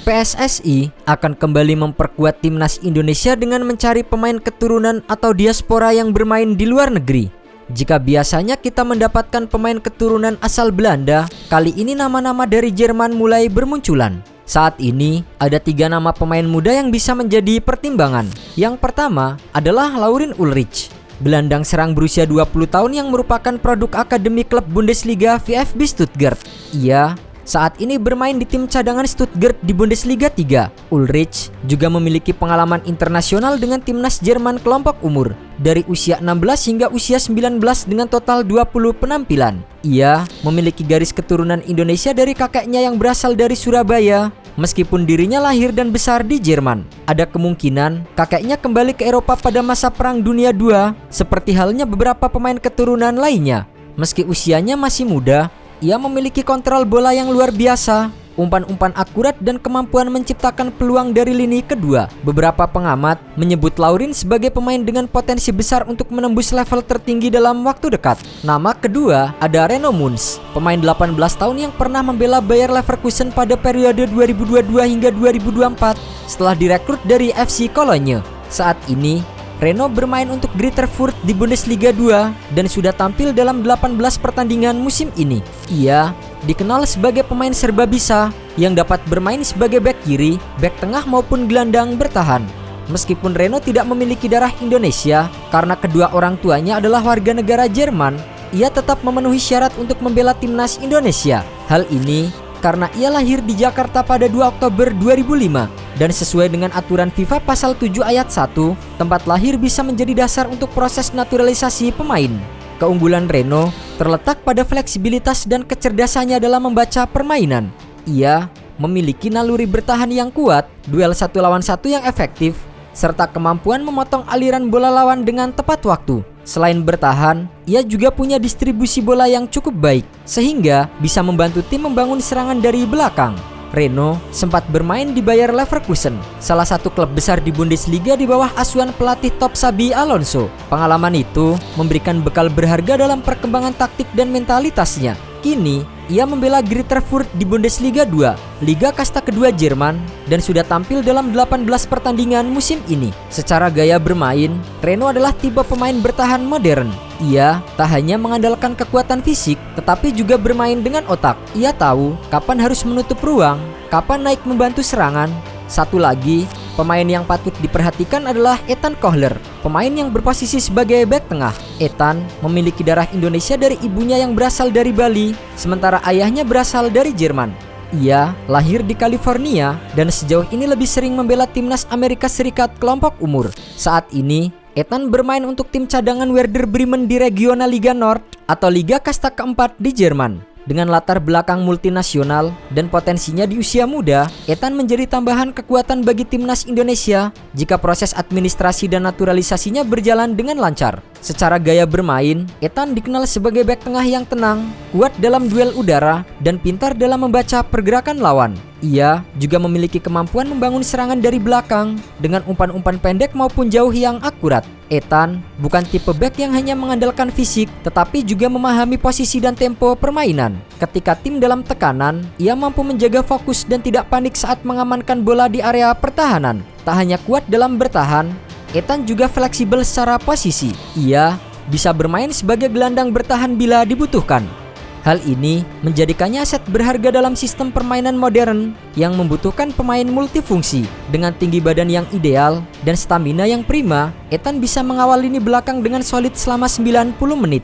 PSSI akan kembali memperkuat timnas Indonesia dengan mencari pemain keturunan atau diaspora yang bermain di luar negeri. Jika biasanya kita mendapatkan pemain keturunan asal Belanda, kali ini nama-nama dari Jerman mulai bermunculan. Saat ini, ada 3 nama pemain muda yang bisa menjadi pertimbangan. Yang pertama adalah Laurin Ulrich, gelandang serang berusia 20 tahun yang merupakan produk akademi klub Bundesliga VfB Stuttgart. Ia saat ini bermain di tim cadangan Stuttgart di Bundesliga 3. Ulrich juga memiliki pengalaman internasional dengan timnas Jerman kelompok umur dari usia 16 hingga usia 19 dengan total 20 penampilan. Ia memiliki garis keturunan Indonesia dari kakeknya yang berasal dari Surabaya. Meskipun dirinya lahir dan besar di Jerman, ada kemungkinan kakeknya kembali ke Eropa pada masa Perang Dunia II, seperti halnya beberapa pemain keturunan lainnya. Meski usianya masih muda, ia memiliki kontrol bola yang luar biasa, umpan-umpan akurat dan kemampuan menciptakan peluang dari lini kedua. Beberapa pengamat menyebut Laurin sebagai pemain dengan potensi besar untuk menembus level tertinggi dalam waktu dekat. Nama kedua ada Reno Munz, pemain 18 tahun yang pernah membela Bayer Leverkusen pada periode 2022 hingga 2024 setelah direkrut dari FC Cologne. Saat ini Reno bermain untuk Greuther Fürth di Bundesliga 2 dan sudah tampil dalam 18 pertandingan musim ini. Ia dikenal sebagai pemain serba bisa yang dapat bermain sebagai bek kiri, bek tengah maupun gelandang bertahan. Meskipun Reno tidak memiliki darah Indonesia karena kedua orang tuanya adalah warga negara Jerman, ia tetap memenuhi syarat untuk membela timnas Indonesia. Hal ini karena ia lahir di Jakarta pada 2 Oktober 2005 dan sesuai dengan aturan FIFA pasal 7 ayat 1, tempat lahir bisa menjadi dasar untuk proses naturalisasi pemain. Keunggulan Reno terletak pada fleksibilitas dan kecerdasannya dalam membaca permainan. Ia memiliki naluri bertahan yang kuat, duel 1 lawan 1 yang efektif, serta kemampuan memotong aliran bola lawan dengan tepat waktu. Selain bertahan, ia juga punya distribusi bola yang cukup baik, sehingga bisa membantu tim membangun serangan dari belakang. Reno sempat bermain di Bayer Leverkusen, salah satu klub besar di Bundesliga di bawah asuhan pelatih top Xabi Alonso. Pengalaman itu memberikan bekal berharga dalam perkembangan taktik dan mentalitasnya. Kini, ia membela Greuther Fürth di Bundesliga 2, liga kasta kedua Jerman, dan sudah tampil dalam 18 pertandingan musim ini. Secara gaya bermain, Reno adalah tipe pemain bertahan modern. Ia tak hanya mengandalkan kekuatan fisik, tetapi juga bermain dengan otak. Ia tahu kapan harus menutup ruang, kapan naik membantu serangan. Satu lagi, pemain yang patut diperhatikan adalah Ethan Kohler, pemain yang berposisi sebagai bek tengah. Ethan memiliki darah Indonesia dari ibunya yang berasal dari Bali, sementara ayahnya berasal dari Jerman. Ia lahir di California dan sejauh ini lebih sering membela timnas Amerika Serikat kelompok umur. Saat ini, Ethan bermain untuk tim cadangan Werder Bremen di Regionalliga Nord atau Liga Kasta keempat di Jerman. Dengan latar belakang multinasional dan potensinya di usia muda, Ethan menjadi tambahan kekuatan bagi timnas Indonesia jika proses administrasi dan naturalisasinya berjalan dengan lancar. Secara gaya bermain, Ethan dikenal sebagai bek tengah yang tenang, kuat dalam duel udara, dan pintar dalam membaca pergerakan lawan. Ia juga memiliki kemampuan membangun serangan dari belakang dengan umpan-umpan pendek maupun jauh yang akurat. Ethan bukan tipe bek yang hanya mengandalkan fisik, tetapi juga memahami posisi dan tempo permainan. Ketika tim dalam tekanan, ia mampu menjaga fokus dan tidak panik saat mengamankan bola di area pertahanan. Tak hanya kuat dalam bertahan, Ethan juga fleksibel secara posisi. Ia bisa bermain sebagai gelandang bertahan bila dibutuhkan. Hal ini menjadikannya aset berharga dalam sistem permainan modern yang membutuhkan pemain multifungsi. Dengan tinggi badan yang ideal dan stamina yang prima, Ethan bisa mengawal lini belakang dengan solid selama 90 menit.